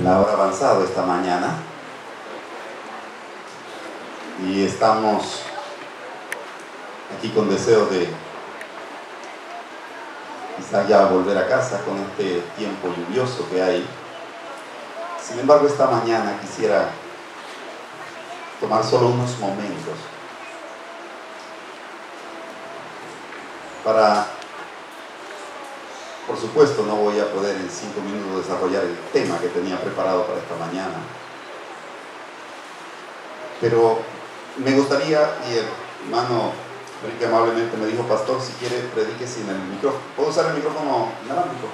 La hora ha avanzado esta mañana y estamos aquí con deseo de quizás ya volver a casa con este tiempo lluvioso que hay. Sin embargo, esta mañana quisiera tomar solo unos momentos para, por supuesto, no voy a poder en 5 minutos desarrollar el tema que tenía preparado para esta mañana, pero me gustaría, y el hermano que amablemente me dijo: pastor, si quiere predique sin el micrófono. ¿Puedo usar el micrófono inalámbrico?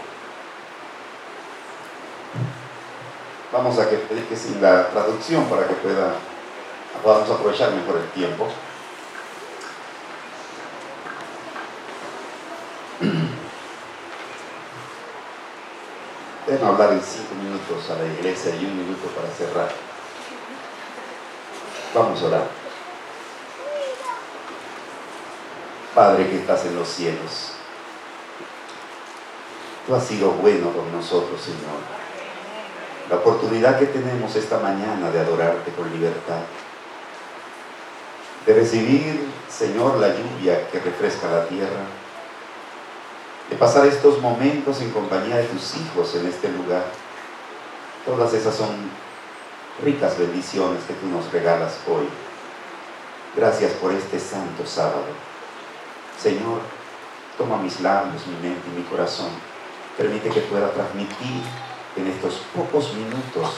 Vamos a que predique sin la traducción para que podamos aprovechar mejor el tiempo. Déjenme hablar en 5 minutos a la iglesia y 1 minuto para cerrar. Vamos a orar. Padre que estás en los cielos, tú has sido bueno con nosotros, Señor. La oportunidad que tenemos esta mañana de adorarte con libertad, de recibir, Señor, la lluvia que refresca la tierra, de pasar estos momentos en compañía de tus hijos en este lugar. Todas esas son ricas bendiciones que tú nos regalas hoy. Gracias por este santo sábado. Señor, toma mis labios, mi mente y mi corazón. Permite que pueda transmitir en estos pocos minutos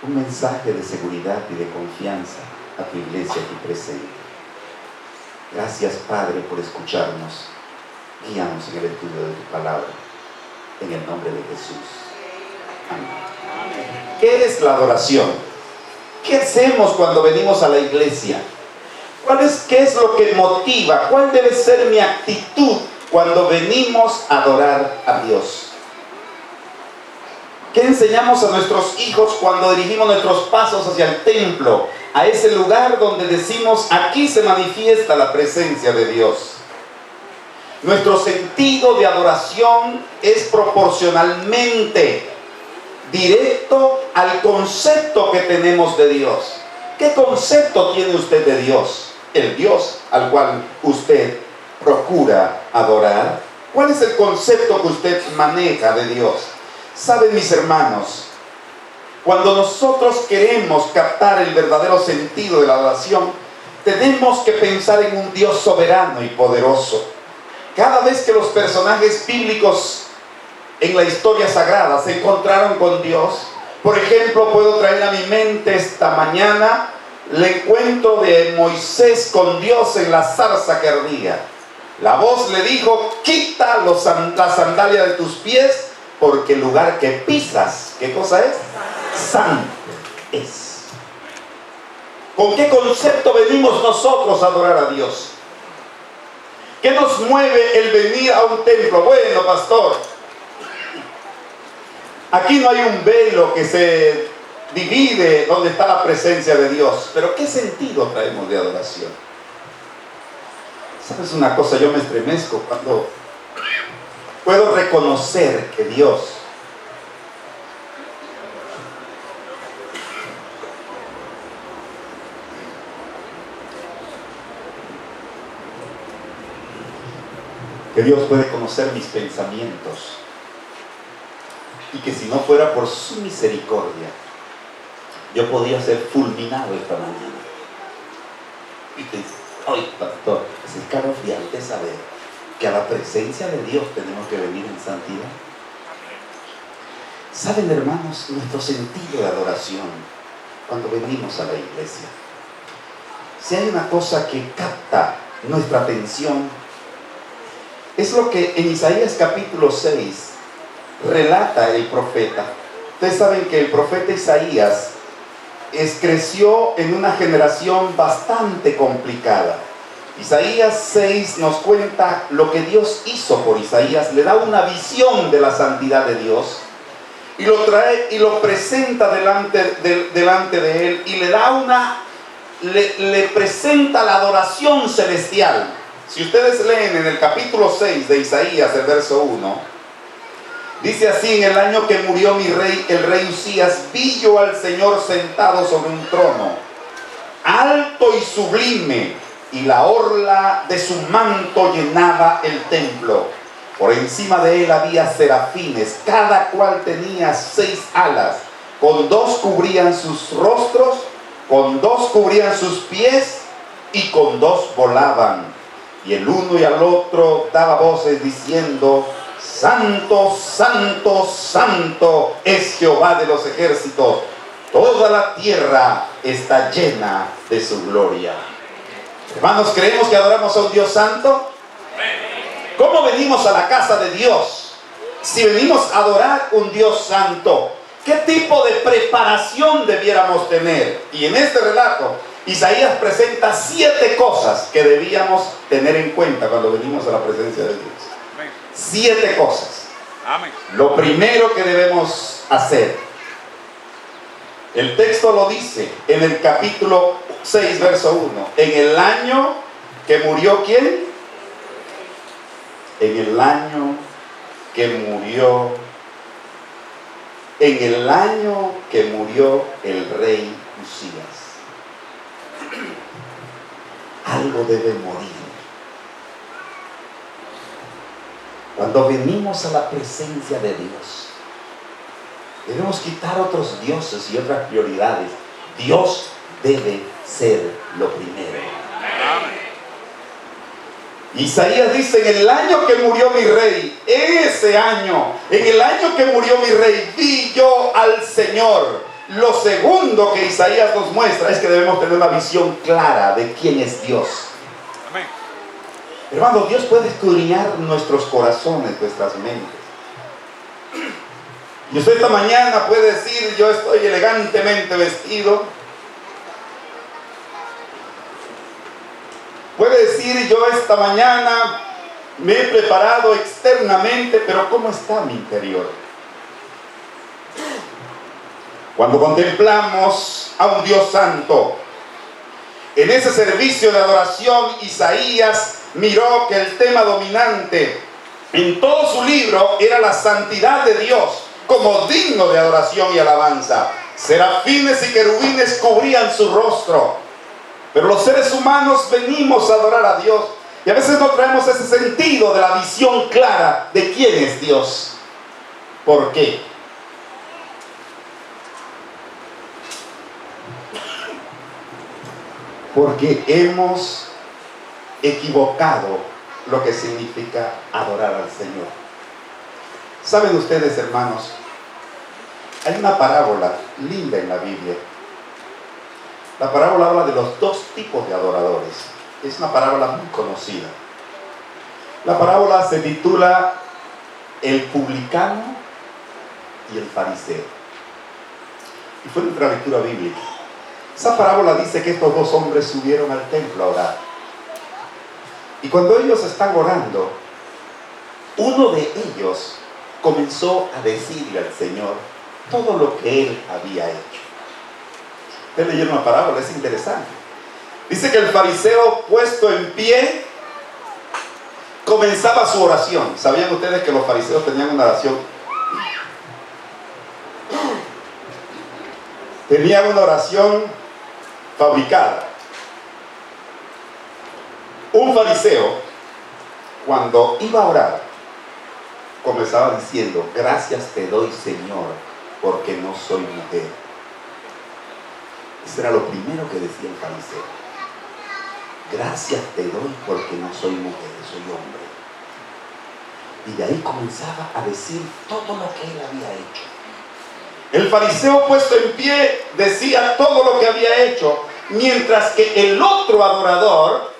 un mensaje de seguridad y de confianza a tu iglesia aquí presente. Gracias, Padre, por escucharnos. Guíanos en el estudio de tu palabra, en el nombre de Jesús. Amén. ¿Qué es la adoración? ¿Qué hacemos cuando venimos a la iglesia? ¿Qué es lo que motiva? ¿Cuál debe ser mi actitud cuando venimos a adorar a Dios? ¿Qué enseñamos a nuestros hijos cuando dirigimos nuestros pasos hacia el templo? A ese lugar donde decimos: aquí se manifiesta la presencia de Dios. Nuestro sentido de adoración es proporcionalmente directo al concepto que tenemos de Dios. ¿Qué concepto tiene usted de Dios? El Dios al cual usted procura adorar. ¿Cuál es el concepto que usted maneja de Dios? Saben, mis hermanos, cuando nosotros queremos captar el verdadero sentido de la adoración, tenemos que pensar en un Dios soberano y poderoso. Cada vez que los personajes bíblicos en la historia sagrada se encontraron con Dios, por ejemplo, puedo traer a mi mente esta mañana el encuentro de Moisés con Dios en la zarza que ardía. La voz le dijo: quita la sandalia de tus pies, porque el lugar que pisas, ¿qué cosa es? Santo es. ¿Con qué concepto venimos nosotros a adorar a Dios? ¿Qué nos mueve el venir a un templo? Bueno, pastor, aquí no hay un velo que se divide donde está la presencia de Dios. Pero ¿qué sentido traemos de adoración? ¿Sabes una cosa? Yo me estremezco cuando puedo reconocer que Dios puede conocer mis pensamientos, y que si no fuera por su misericordia, yo podría ser fulminado esta mañana. Y te dice: ay, pastor, es escalofriante saber que a la presencia de Dios tenemos que venir en santidad. ¿Saben, hermanos, nuestro sentido de adoración cuando venimos a la iglesia? Si hay una cosa que capta nuestra atención, es lo que en Isaías capítulo 6 relata el profeta. Ustedes saben que el profeta Isaías creció en una generación bastante complicada. Isaías 6 nos cuenta lo que Dios hizo por Isaías. Le da una visión de la santidad de Dios y lo trae y lo presenta delante de él, y le presenta la adoración celestial. Si ustedes leen en el capítulo 6 de Isaías, el verso 1, Dice así: en el año que murió mi rey, el rey Usías, vi yo al Señor sentado sobre un trono, alto y sublime, y la orla de su manto llenaba el templo. Por encima de él había serafines, cada cual tenía 6 alas, con 2 cubrían sus rostros, con 2 cubrían sus pies, y con 2 volaban. Y el uno y al otro daba voces diciendo: Santo, santo, santo es Jehová de los ejércitos. Toda la tierra está llena de su gloria. Hermanos, ¿creemos que adoramos a un Dios santo? ¿Cómo venimos a la casa de Dios? Si venimos a adorar un Dios santo, ¿qué tipo de preparación debiéramos tener? Y en este relato, Isaías presenta 7 cosas que debíamos tener en cuenta cuando venimos a la presencia de Dios. 7 cosas. Amén. Lo primero que debemos hacer, el texto lo dice en el capítulo 6, verso 1. En el año que murió, ¿quién? En el año que murió, en el año que murió el rey Usías. Algo debe morir. Cuando venimos a la presencia de Dios, debemos quitar otros dioses y otras prioridades. Dios debe ser lo primero. Isaías dice: en el año que murió mi rey, ese año, en el año que murió mi rey, vi yo al Señor. Lo segundo que Isaías nos muestra es que debemos tener una visión clara de quién es Dios. Amén. Hermano, Dios puede escudriñar nuestros corazones, nuestras mentes. Y usted esta mañana puede decir: yo estoy elegantemente vestido. Puede decir: yo esta mañana me he preparado externamente, pero ¿cómo está mi interior? Cuando contemplamos a un Dios santo, en ese servicio de adoración, Isaías miró que el tema dominante en todo su libro era la santidad de Dios como digno de adoración y alabanza. Serafines y querubines cubrían su rostro, pero los seres humanos venimos a adorar a Dios y a veces no traemos ese sentido de la visión clara de quién es Dios. ¿Por qué? Porque hemos equivocado lo que significa adorar al Señor. ¿Saben ustedes, hermanos? Hay una parábola linda en la Biblia. La parábola habla de los 2 tipos de adoradores. Es una parábola muy conocida. La parábola se titula El publicano y el fariseo. Y fue nuestra lectura bíblica. Esa parábola dice que estos 2 hombres subieron al templo a orar. Y cuando ellos están orando, uno de ellos comenzó a decirle al Señor todo lo que él había hecho. Ustedes leyeron la parábola, es interesante. Dice que el fariseo, puesto en pie, comenzaba su oración. ¿Sabían ustedes que los fariseos tenían una oración? Tenían una oración fabricada. Un fariseo, cuando iba a orar, comenzaba diciendo: gracias te doy, Señor, porque no soy mujer. Eso era lo primero que decía el fariseo. Gracias te doy porque no soy mujer, soy hombre. Y de ahí comenzaba a decir todo lo que él había hecho. El fariseo, puesto en pie, decía todo lo que había hecho, mientras que el otro adorador,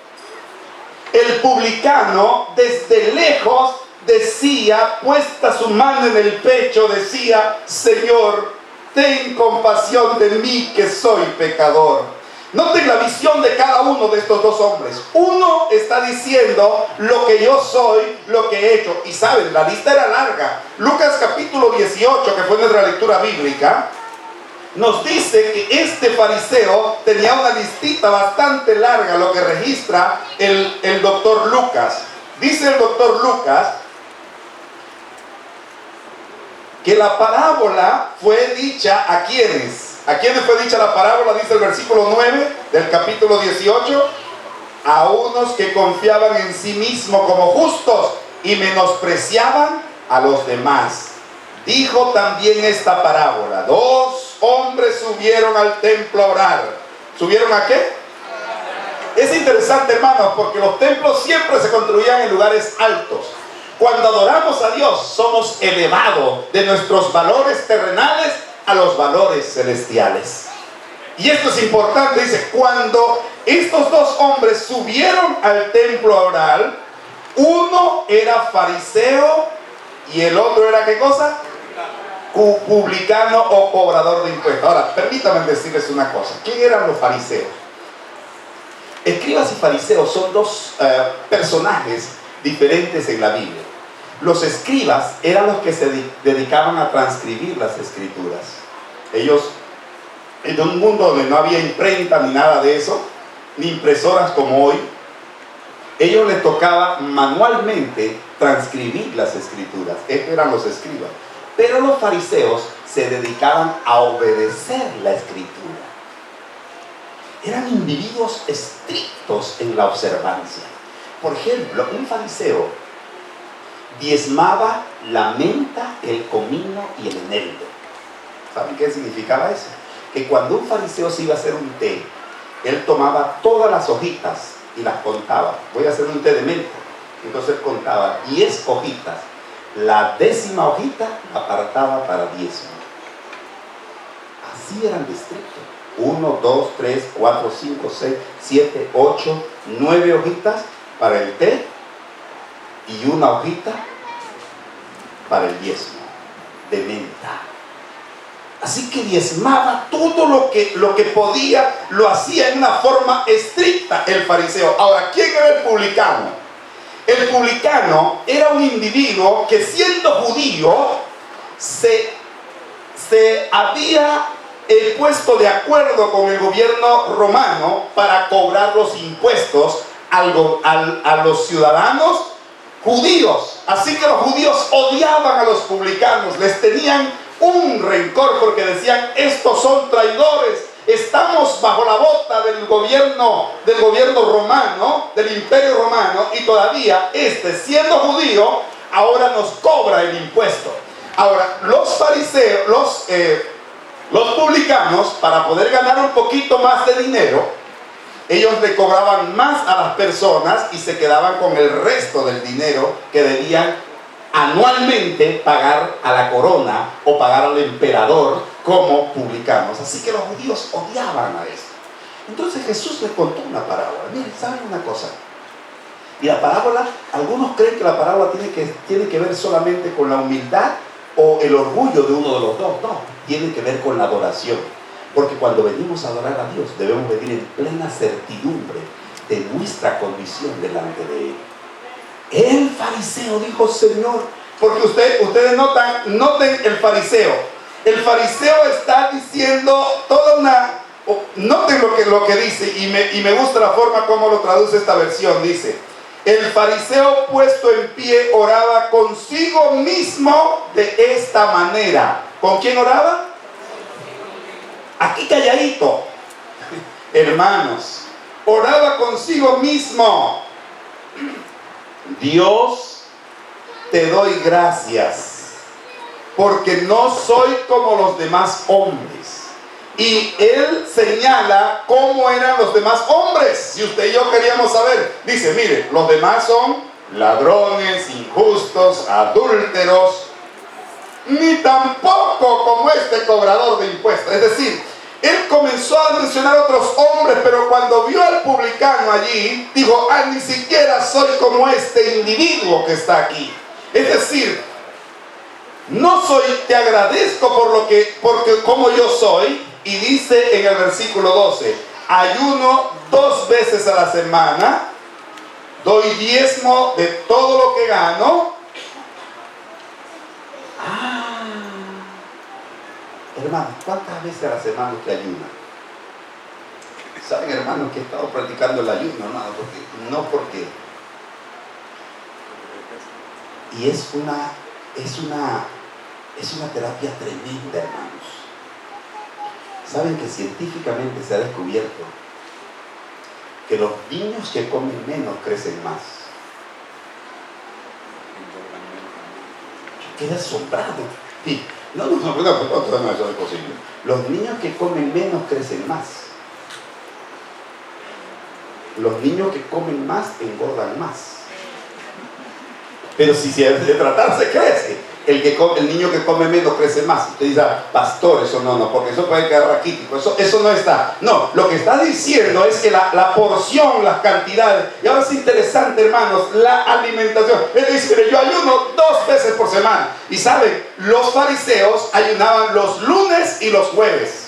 el publicano, desde lejos decía, puesta su mano en el pecho, decía: Señor, ten compasión de mí, que soy pecador. Noten la visión de cada uno de estos 2 hombres. Uno está diciendo lo que yo soy, lo que he hecho. Y saben, la lista era larga. Lucas capítulo 18, que fue nuestra lectura bíblica, nos dice que este fariseo tenía una listita bastante larga, lo que registra el doctor Lucas. Dice el doctor Lucas que la parábola fue dicha a quienes. ¿A quiénes fue dicha la parábola? Dice el versículo 9 del capítulo 18. A unos que confiaban en sí mismos como justos y menospreciaban a los demás. Dijo también esta parábola: 2 hombres subieron al templo a orar. ¿Subieron a qué? Es interesante, hermanos, porque los templos siempre se construían en lugares altos. Cuando adoramos a Dios, somos elevados de nuestros valores terrenales a los valores celestiales. Y esto es importante, dice, cuando estos 2 hombres subieron al templo a orar, uno era fariseo y el otro era, ¿qué cosa? Publicano o cobrador de impuestos. Ahora, permítanme decirles una cosa. ¿Quién eran los fariseos? Escribas y fariseos son 2 personajes diferentes en la Biblia. Los escribas eran los que se dedicaban a transcribir las escrituras. Ellos, en un mundo donde no había imprenta ni nada de eso, ni impresoras como hoy, ellos les tocaba manualmente transcribir las escrituras. Estos eran los escribas. Pero los fariseos se dedicaban a obedecer la escritura. Eran individuos estrictos en la observancia. Por ejemplo, un fariseo diezmaba la menta, el comino y el eneldo. ¿Saben qué significaba eso? Que cuando un fariseo se iba a hacer un té, él tomaba todas las hojitas y las contaba. Voy a hacer un té de menta. Entonces él contaba 10 hojitas. La 10ª hojita la apartaba para diezmo. Así eran de estrictos. 1, 2, 3, 4, 5, 6, 7, 8, 9 hojitas para el té y 1 hojita para el diezmo de menta. Así que diezmaba todo lo que podía, lo hacía en una forma estricta el fariseo. Ahora, ¿quién era el publicano? El publicano era un individuo que, siendo judío, se había puesto de acuerdo con el gobierno romano para cobrar los impuestos a los ciudadanos judíos. Así que los judíos odiaban a los publicanos, les tenían un rencor porque decían: estos son traidores, estamos bajo la bota del gobierno romano, del imperio romano, y todavía siendo judío, ahora nos cobra el impuesto. Ahora, los fariseos, los publicanos, para poder ganar un poquito más de dinero, ellos le cobraban más a las personas y se quedaban con el resto del dinero que debían anualmente pagar a la corona o pagar al emperador como publicanos. Así que los judíos odiaban a esto. Entonces Jesús les contó una parábola. Miren, ¿saben una cosa? Y la parábola, algunos creen que la parábola tiene que ver solamente con la humildad o el orgullo de uno de los dos. No, tiene que ver con la adoración. Porque cuando venimos a adorar a Dios, debemos venir en plena certidumbre de nuestra condición delante de Él. El fariseo dijo: Señor, porque ustedes noten el fariseo. El fariseo está diciendo toda una... Noten lo que dice, y me gusta la forma como lo traduce esta versión. Dice: el fariseo puesto en pie oraba consigo mismo de esta manera. ¿Con quién oraba? Aquí calladito. Hermanos, oraba consigo mismo: Dios, te doy gracias, porque no soy como los demás hombres. Y él señala cómo eran los demás hombres. Si usted y yo queríamos saber, dice: mire, los demás son ladrones, injustos, adúlteros, ni tampoco como este cobrador de impuestos. Es decir, él comenzó a mencionar otros hombres, pero cuando vio al publicano allí, dijo: ni siquiera soy como este individuo que está aquí. Es decir, no soy, te agradezco porque como yo soy. Y dice en el versículo 12: ayuno 2 veces a la semana, doy diezmo de todo lo que gano. Hermanos, ¿cuántas veces a la semana usted ayuna? Saben, hermanos, que he estado practicando el ayuno, hermano, porque y es Es una terapia tremenda, hermanos. Saben que científicamente se ha descubierto que los niños que comen menos crecen más. Yo quedé asombrado. Sí. No, eso es posible. Los niños que comen menos crecen más. Los niños que comen más engordan más. Pero si se de tratarse crece. El niño que come menos crece más. Usted dice, pastor, eso no, porque eso puede quedar raquítico. Eso no está. No, lo que está diciendo es que la porción, las cantidades. Y ahora es interesante, hermanos, la alimentación. Él dice, mire, yo ayuno 2 veces por semana. Y saben, los fariseos ayunaban los lunes y los jueves.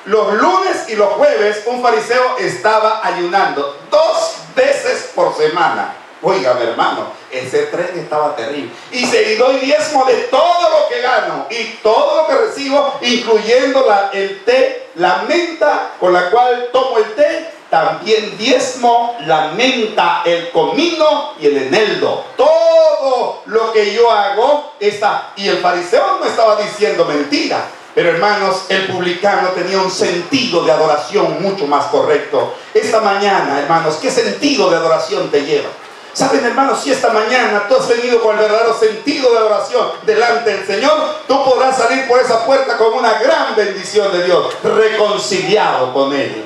Los lunes y los jueves un fariseo estaba ayunando 2 veces por semana. Óigame, hermano, ese tren estaba terrible. Y se doy diezmo de todo lo que gano y todo lo que recibo, incluyendo el té, la menta con la cual tomo el té. También diezmo la menta, el comino y el eneldo. Todo lo que yo hago está. Y el fariseo no estaba diciendo mentira. Pero hermanos, el publicano tenía un sentido de adoración mucho más correcto. Esta mañana, hermanos, ¿qué sentido de adoración te lleva? Saben, hermanos, si esta mañana tú has venido con el verdadero sentido de adoración delante del Señor, tú podrás salir por esa puerta con una gran bendición de Dios, reconciliado con Él.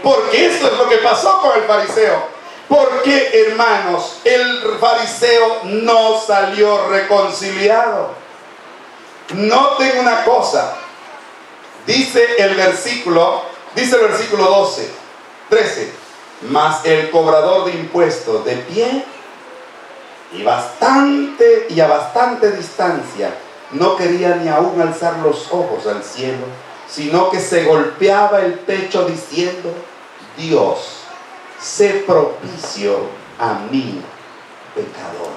Porque esto es lo que pasó con el fariseo. Porque, hermanos, el fariseo no salió reconciliado. Noten una cosa. Dice el versículo 13. Mas el cobrador de impuestos de pie y a bastante distancia no quería ni aún alzar los ojos al cielo, sino que se golpeaba el pecho diciendo: Dios, sé propicio a mí, pecador.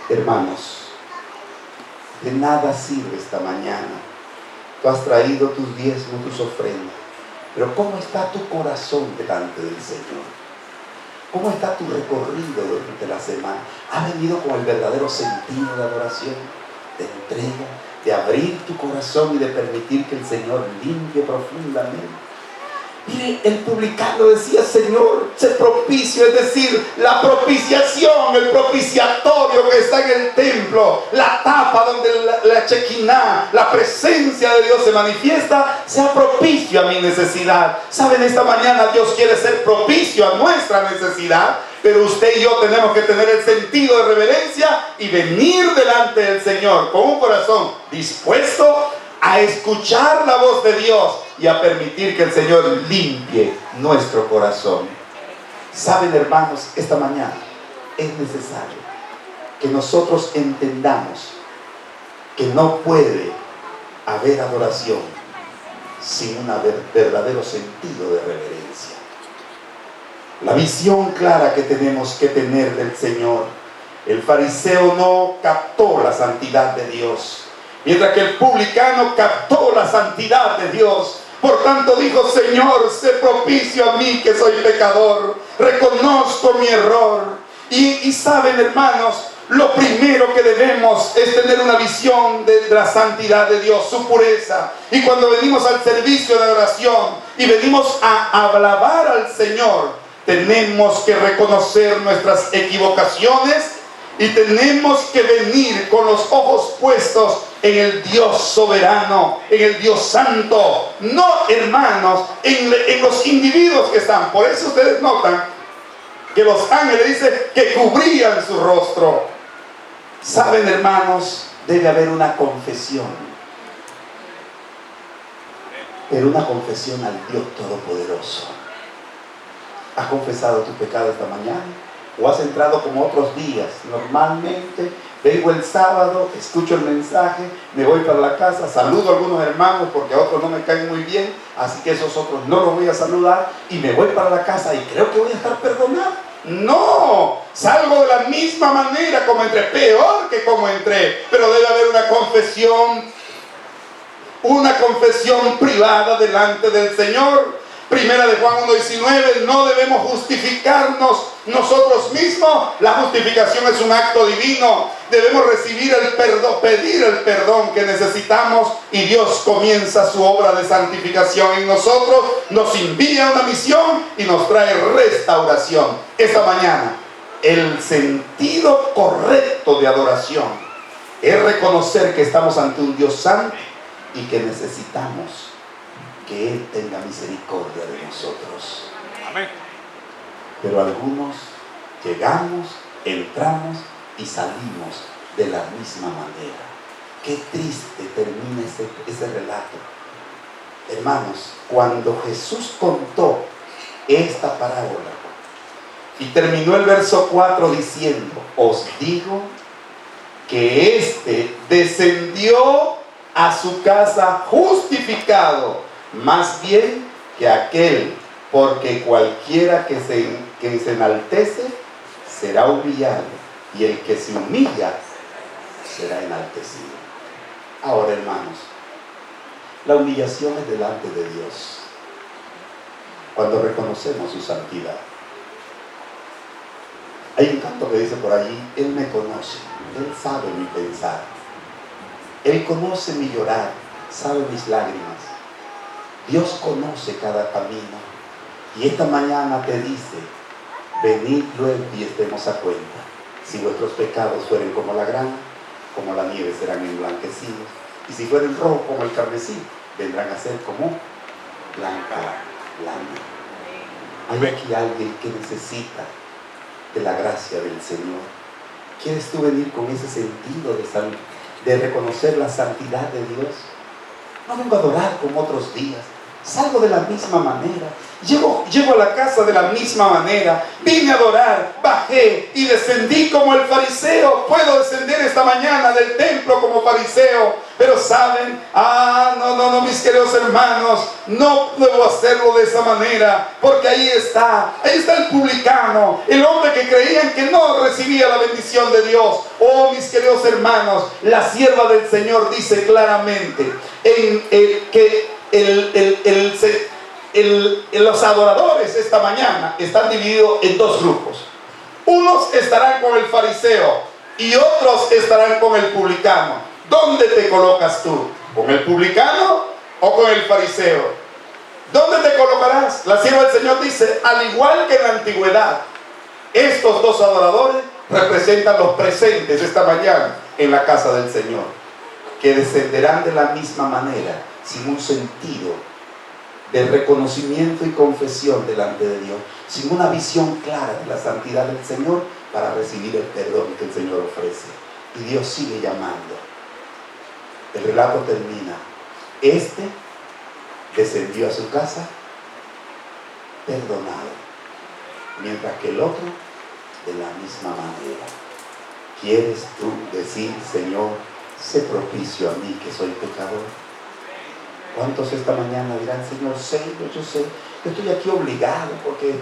Hermanos, de nada sirve esta mañana. Tú has traído tus diezmos, tus ofrendas. Pero ¿cómo está tu corazón delante del Señor? ¿Cómo está tu recorrido durante la semana? ¿Has venido con el verdadero sentido de adoración, de entrega, de abrir tu corazón y de permitir que el Señor limpie profundamente? Mire, el publicano decía: Señor, sé propicio, es decir, la propiciación, el propiciatorio que está en el templo, la tapa donde la Shekinah, la presencia de Dios se manifiesta, sea propicio a mi necesidad. Saben, esta mañana Dios quiere ser propicio a nuestra necesidad, pero usted y yo tenemos que tener el sentido de reverencia y venir delante del Señor con un corazón dispuesto a escuchar la voz de Dios y a permitir que el Señor limpie nuestro corazón. Saben, hermanos, esta mañana es necesario que nosotros entendamos que no puede haber adoración sin un verdadero sentido de reverencia. La visión clara que tenemos que tener del Señor. El fariseo no captó la santidad de Dios, mientras que el publicano captó la santidad de Dios. Por tanto dijo: Señor, sé propicio a mí que soy pecador. Reconozco mi error. Y saben, hermanos, lo primero que debemos es tener una visión de la santidad de Dios, su pureza. Y cuando venimos al servicio de oración y venimos a alabar al Señor, tenemos que reconocer nuestras equivocaciones y tenemos que venir con los ojos puestos en el Dios soberano, en el Dios santo. No, hermanos, en los individuos que están. Por eso ustedes notan que los ángeles dicen que cubrían su rostro. Saben, hermanos, debe haber una confesión. Pero una confesión al Dios Todopoderoso. ¿Has confesado tu pecado esta mañana? ¿O has entrado como otros días? Normalmente vengo el sábado, escucho el mensaje, me voy para la casa, saludo a algunos hermanos porque a otros no me caen muy bien, así que esos otros no los voy a saludar, y me voy para la casa y creo que voy a estar perdonado. No, salgo de la misma manera como entré, peor que como entré. Pero debe haber una confesión privada delante del Señor. Primera de Juan 1:19, no debemos justificarnos nosotros mismos. La justificación es un acto divino. Debemos recibir el perdón, pedir el perdón que necesitamos, y Dios comienza su obra de santificación en nosotros, nos envía una misión y nos trae restauración. Esta mañana, el sentido correcto de adoración es reconocer que estamos ante un Dios santo y que necesitamos que Él tenga misericordia de nosotros. Amén. Pero algunos llegamos, entramos y salimos de la misma manera. Qué triste termina ese relato. Hermanos, cuando Jesús contó esta parábola y terminó el verso 4 diciendo: os digo que éste descendió a su casa justificado, más bien que aquel, porque cualquiera que se enaltece será humillado, y el que se humilla será enaltecido. Ahora, hermanos, la humillación es delante de Dios cuando reconocemos su santidad. Hay un canto que dice por allí: Él me conoce, Él sabe mi pensar, Él conoce mi llorar, sabe mis lágrimas. Dios conoce cada camino, y esta mañana te dice: venid luego y estemos a cuenta. Si vuestros pecados fueren como la grana, como la nieve serán emblanquecidos, y si fueren rojos como el carmesí, vendrán a ser como blanca lana. Hay aquí alguien que necesita de la gracia del Señor. ¿Quieres tú venir con ese sentido de reconocer la santidad de Dios? No vengo a adorar como otros días. Salgo de la misma manera. Llego a la casa de la misma manera. Vine a adorar, bajé y descendí como el fariseo. Puedo descender esta mañana del templo como fariseo. Pero saben, no, mis queridos hermanos, no debo hacerlo de esa manera. Porque ahí está el publicano, el hombre que creían que no recibía la bendición de Dios. Oh, mis queridos hermanos, la sierva del Señor dice claramente que los adoradores esta mañana están divididos en dos grupos. Unos estarán con el fariseo y otros estarán con el publicano. ¿Dónde te colocas tú? ¿Con el publicano o con el fariseo? ¿Dónde te colocarás? La sierva del Señor dice: al igual que en la antigüedad, estos dos adoradores representan los presentes esta mañana en la casa del Señor, que descenderán de la misma manera, sin un sentido de reconocimiento y confesión delante de Dios, sin una visión clara de la santidad del Señor para recibir el perdón que el Señor ofrece. Y Dios sigue llamando. El relato termina: este descendió a su casa perdonado, mientras que el otro de la misma manera. ¿Quieres tú decir: Señor, sé propicio a mí que soy pecador? ¿Cuántos esta mañana dirán: Señor, yo sé, yo estoy aquí obligado porque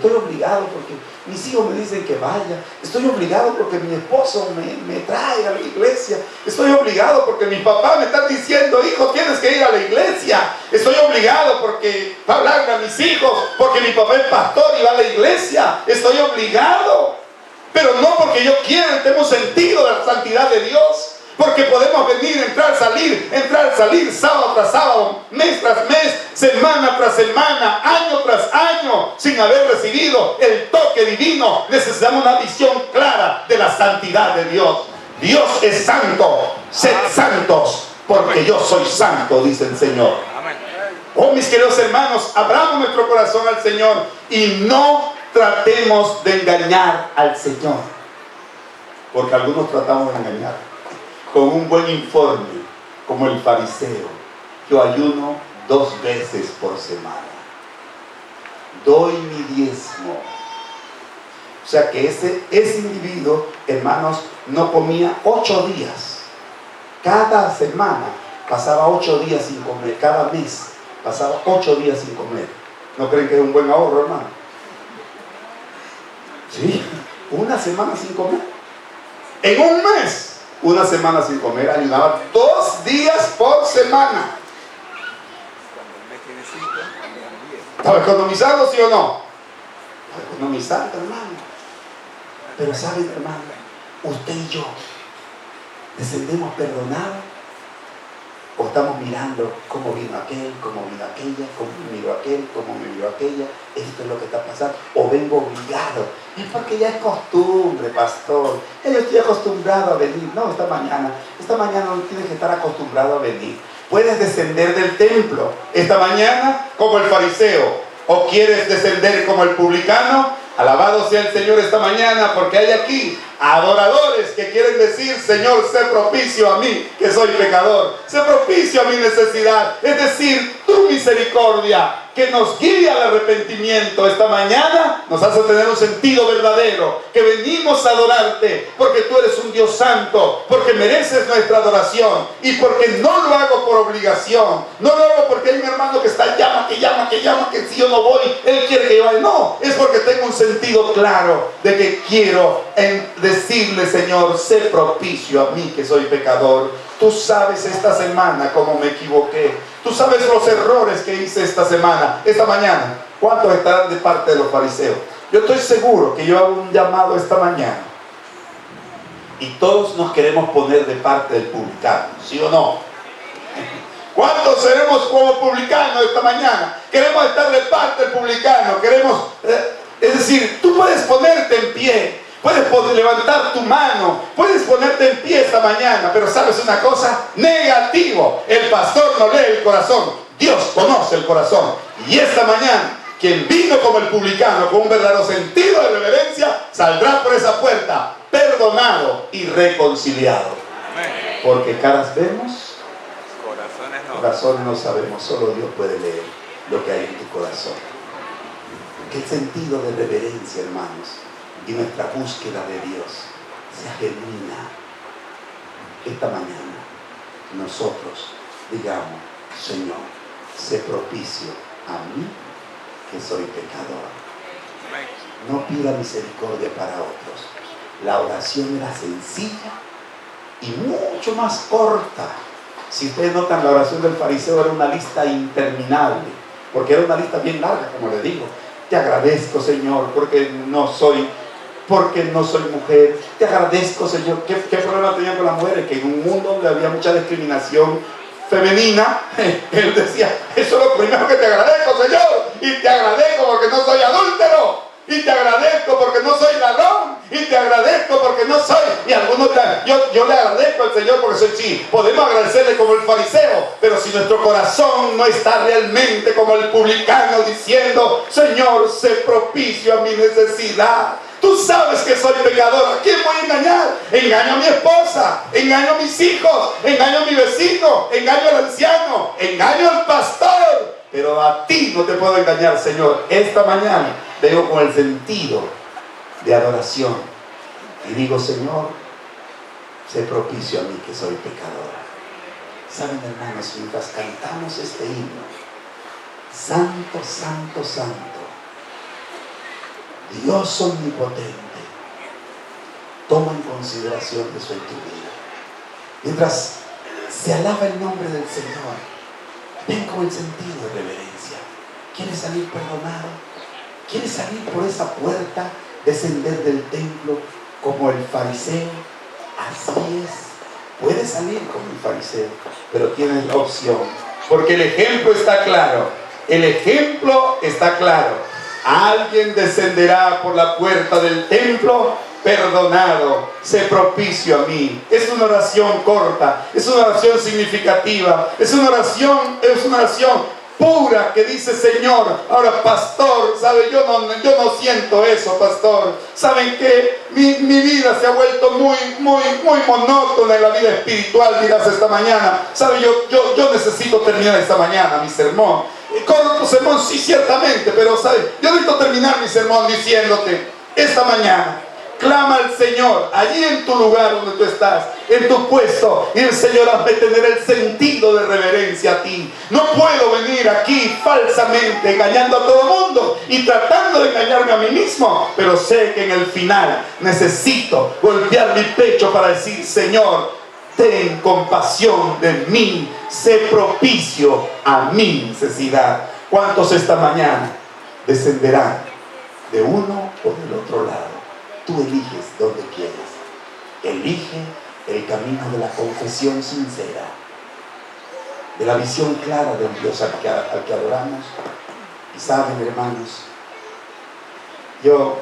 mis hijos me dicen que vaya, estoy obligado porque mi esposo me trae a la iglesia, estoy obligado porque mi papá me está diciendo: hijo, tienes que ir a la iglesia, estoy obligado porque para hablarle a mis hijos, porque mi papá es pastor y va a la iglesia, estoy obligado, pero no porque yo quiera. Tenemos sentido de la santidad de Dios. Porque podemos venir, entrar, salir, sábado tras sábado, mes tras mes, semana tras semana, año tras año, sin haber recibido el toque divino. Necesitamos una visión clara de la santidad de Dios. Dios es santo, sed santos, porque yo soy santo, dice el Señor. Oh, mis queridos hermanos, abramos nuestro corazón al Señor y no tratemos de engañar al Señor. Porque algunos tratamos de engañar con un buen informe, como el fariseo. Yo ayuno 2 veces por semana, doy mi diezmo. O sea que ese individuo, hermanos, no comía 8 días. Cada semana pasaba 8 días sin comer. Cada mes pasaba 8 días sin comer. ¿No creen que es un buen ahorro, hermano? Sí, una semana sin comer. En un mes, una semana sin comer, ayunaba 2 días por semana. ¿Estaba economizando, sí o no? Estaba economizando, hermano. Pero ¿saben, hermano? Usted y yo descendemos perdonados, o estamos mirando cómo vino aquel, cómo vino aquella, cómo miró aquel, cómo me miró aquella, esto es lo que está pasando, o vengo obligado. Es porque ya es costumbre, pastor. Yo estoy acostumbrado a venir. No, esta mañana no tienes que estar acostumbrado a venir. Puedes descender del templo esta mañana como el fariseo, o quieres descender como el publicano. Alabado sea el Señor esta mañana, porque hay aquí adoradores que quieren decir: Señor, sé propicio a mí, que soy pecador. Sé propicio a mi necesidad. Es decir, tu misericordia, que nos guía al arrepentimiento esta mañana, nos hace tener un sentido verdadero, que venimos a adorarte, porque tú eres un Dios santo, porque mereces nuestra adoración, y porque no lo hago por obligación, no lo hago porque hay un hermano que está que si yo no voy, él quiere que yo vaya. No, es porque tengo un sentido claro de que quiero decirle: Señor, sé propicio a mí, que soy pecador. Tú sabes esta semana cómo me equivoqué. Tú sabes los errores que hice esta mañana. ¿Cuántos estarán de parte de los fariseos? Yo estoy seguro que yo hago un llamado esta mañana y todos nos queremos poner de parte del publicano, ¿sí o no? ¿Cuántos seremos como publicanos esta mañana? Queremos estar de parte del publicano. Es decir, tú puedes ponerte en pie, puedes levantar tu mano, puedes ponerte en pie esta mañana, pero ¿sabes una cosa? Negativo. El pastor no lee el corazón, Dios conoce el corazón. Y esta mañana, quien vino como el publicano, con un verdadero sentido de reverencia, saldrá por esa puerta perdonado y reconciliado. Porque caras vemos, corazones no sabemos. Solo Dios puede leer lo que hay en tu corazón. Qué sentido de reverencia, hermanos, y nuestra búsqueda de Dios sea genuina. Esta mañana nosotros digamos: Señor, sé propicio a mí, que soy pecador. No pida misericordia para otros. La oración era sencilla y mucho más corta. Si ustedes notan, la oración del fariseo era una lista interminable, porque era una lista bien larga, como les digo. Te agradezco, Señor, porque no soy mujer. Te agradezco, Señor. ¿Qué problema tenían con las mujeres? Que en un mundo donde había mucha discriminación femenina, él decía: eso es lo primero que te agradezco, Señor. Y te agradezco porque no soy adúltero. Y te agradezco porque no soy ladrón. Y te agradezco porque no soy. Y algunos, yo le agradezco al Señor porque soy. Sí, podemos agradecerle como el fariseo, pero si nuestro corazón no está realmente como el publicano, diciendo: Señor, sé propicio a mi necesidad. Tú sabes que soy pecador. ¿A quién voy a engañar? Engaño a mi esposa, engaño a mis hijos, engaño a mi vecino, engaño al anciano, engaño al pastor. Pero a ti no te puedo engañar, Señor. Esta mañana vengo con el sentido de adoración y digo: Señor, sé propicio a mí, que soy pecador. Saben, hermanos, mientras cantamos este himno: Santo, Santo, Santo, Dios omnipotente, toma en consideración de eso en tu vida. Mientras se alaba el nombre del Señor, ven con el sentido de reverencia. ¿Quieres salir perdonado? ¿Quieres salir por esa puerta, descender del templo como el fariseo? Así es. Puedes salir como el fariseo, pero tienes la opción, porque el ejemplo está claro. El ejemplo está claro. Alguien descenderá por la puerta del templo perdonado. Sé propicio a mí. Es una oración corta, es una oración significativa, es una oración pura que dice: Señor. Ahora, pastor, ¿sabe? Yo no siento eso, pastor. ¿Saben qué? Mi vida se ha vuelto muy monótona en la vida espiritual, dirás esta mañana. ¿Sabe? Yo necesito terminar esta mañana mi sermón. Con tu sermón, sí, ciertamente, pero ¿sabe? Yo necesito terminar mi sermón diciéndote: esta mañana clama al Señor allí en tu lugar donde tú estás, en tu puesto, y el Señor hazme tener el sentido de reverencia a ti. No puedo venir aquí falsamente engañando a todo el mundo y tratando de engañarme a mí mismo, pero sé que en el final necesito golpear mi pecho para decir: Señor, ten compasión de mí, sé propicio a mi necesidad. ¿Cuántos esta mañana descenderán de uno o del otro lado? Tú eliges dónde quieres. Elige el camino de la confesión sincera, de la visión clara del Dios al que adoramos. Y saben, hermanos, yo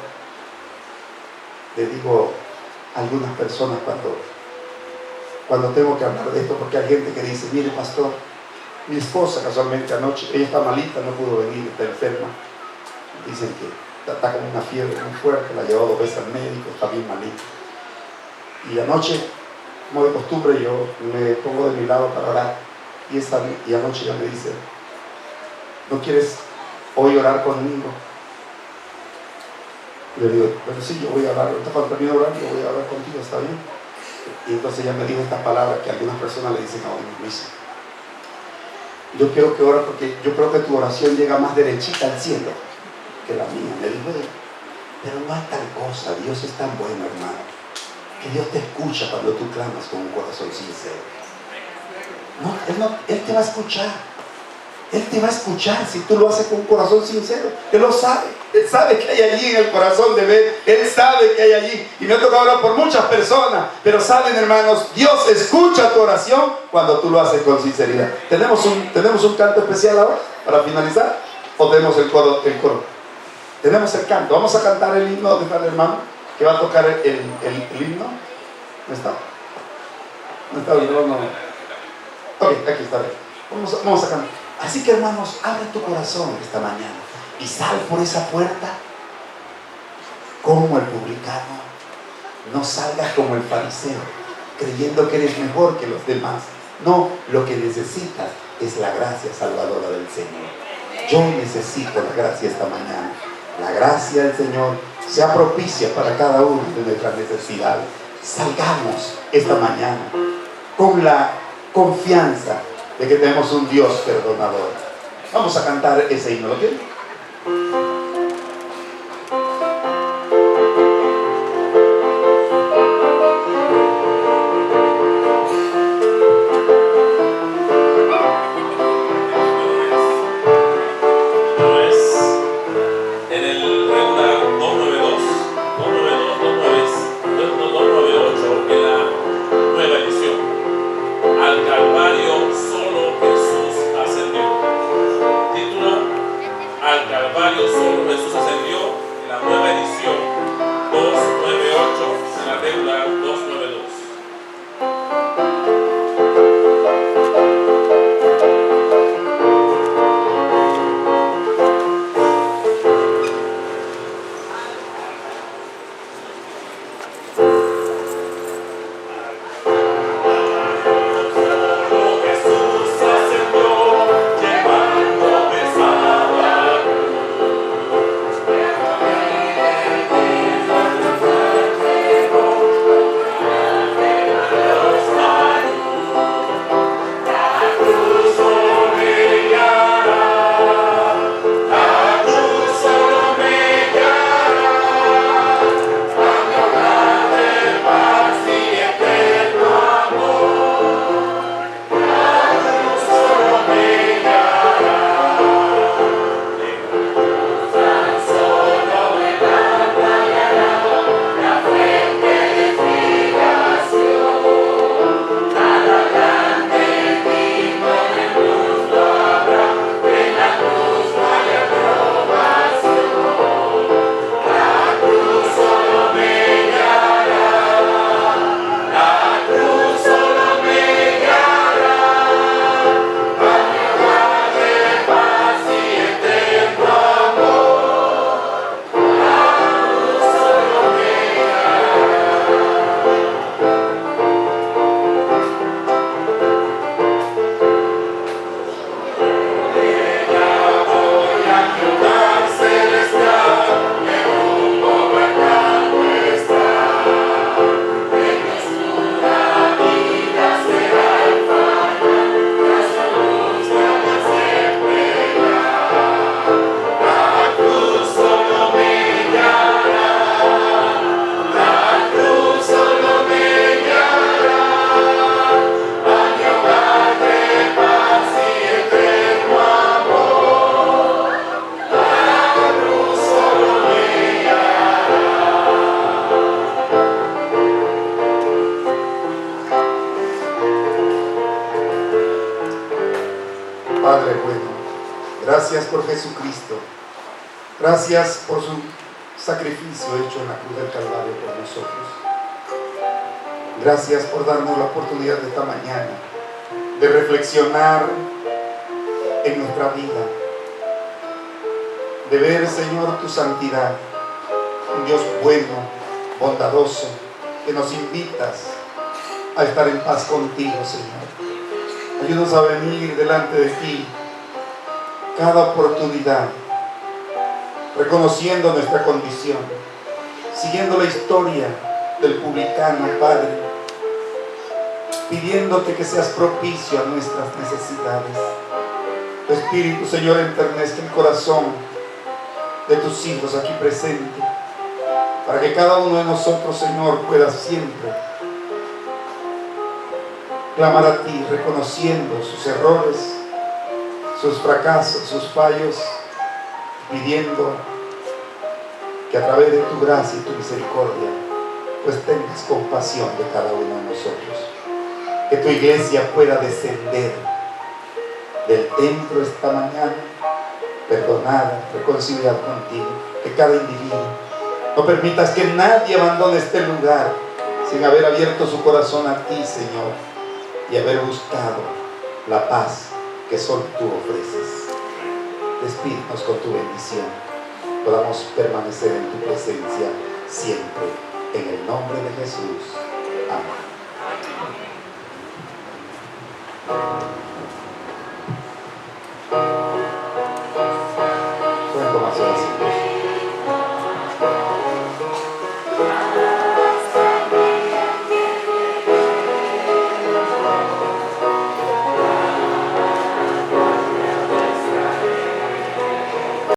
le digo a algunas personas cuando tengo que hablar de esto, porque hay gente que dice: mire, pastor, mi esposa casualmente anoche, ella está malita, no pudo venir, está enferma. Dicen que está con una fiebre muy fuerte, la llevó 2 veces al médico, está bien malita. Y anoche, como de costumbre, yo me pongo de mi lado para orar. Y anoche ella me dice: ¿no quieres hoy orar conmigo? Y le digo: bueno, sí, yo voy a orar. Ahorita cuando termine de orar, yo voy a orar contigo, ¿está bien? Y entonces ella me dijo estas palabras que algunas personas le dicen a uno: Luis, yo quiero que ores porque yo creo que tu oración llega más derechita al cielo que la mía. Me dijo ella: pero no hay tal cosa, Dios es tan bueno, hermano, que Dios te escucha cuando tú clamas con un corazón sincero. Él te va a escuchar. Él te va a escuchar si tú lo haces con un corazón sincero. Él lo sabe. Él sabe que hay allí en el corazón de Beth. Él sabe que hay allí. Y me ha tocado hablar por muchas personas. Pero saben, hermanos, Dios escucha tu oración cuando tú lo haces con sinceridad. ¿Tenemos un canto especial ahora para finalizar? ¿O tenemos el coro? Tenemos el canto. Vamos a cantar el himno. ¿Dónde está el hermano que va a tocar el himno? ¿No está? ¿No está el himno? No. Ok, aquí está. Vamos a cantar. Así que, hermanos, abre tu corazón esta mañana y sal por esa puerta como el publicano. No salgas como el fariseo, creyendo que eres mejor que los demás. No, lo que necesitas es la gracia salvadora del Señor. Yo necesito la gracia esta mañana. La gracia del Señor sea propicia para cada una de nuestras necesidades. Salgamos esta mañana con la confianza de que tenemos un Dios perdonador. Vamos a cantar ese himno, ¿lo quieren? Gracias por Jesucristo. Gracias por su sacrificio hecho en la cruz del Calvario por nosotros. Gracias por darnos la oportunidad de esta mañana de reflexionar en nuestra vida, de ver, Señor, tu santidad, un Dios bueno, bondadoso, que nos invitas a estar en paz contigo, Señor. Ayúdanos a venir delante de ti cada oportunidad, reconociendo nuestra condición, siguiendo la historia del publicano, Padre, pidiéndote que seas propicio a nuestras necesidades. Tu Espíritu, Señor, enternezca el corazón de tus hijos aquí presentes, para que cada uno de nosotros, Señor, pueda siempre clamar a ti, reconociendo sus errores, sus fracasos, sus fallos, pidiendo que a través de tu gracia y tu misericordia, pues tengas compasión de cada uno de nosotros. Que tu iglesia pueda descender del templo esta mañana, perdonada, reconciliada contigo. Que cada individuo, no permitas que nadie abandone este lugar sin haber abierto su corazón a ti, Señor, y haber buscado la paz que solo tú ofreces. Despídenos con tu bendición, podamos permanecer en tu presencia siempre, en el nombre de Jesús. Amén.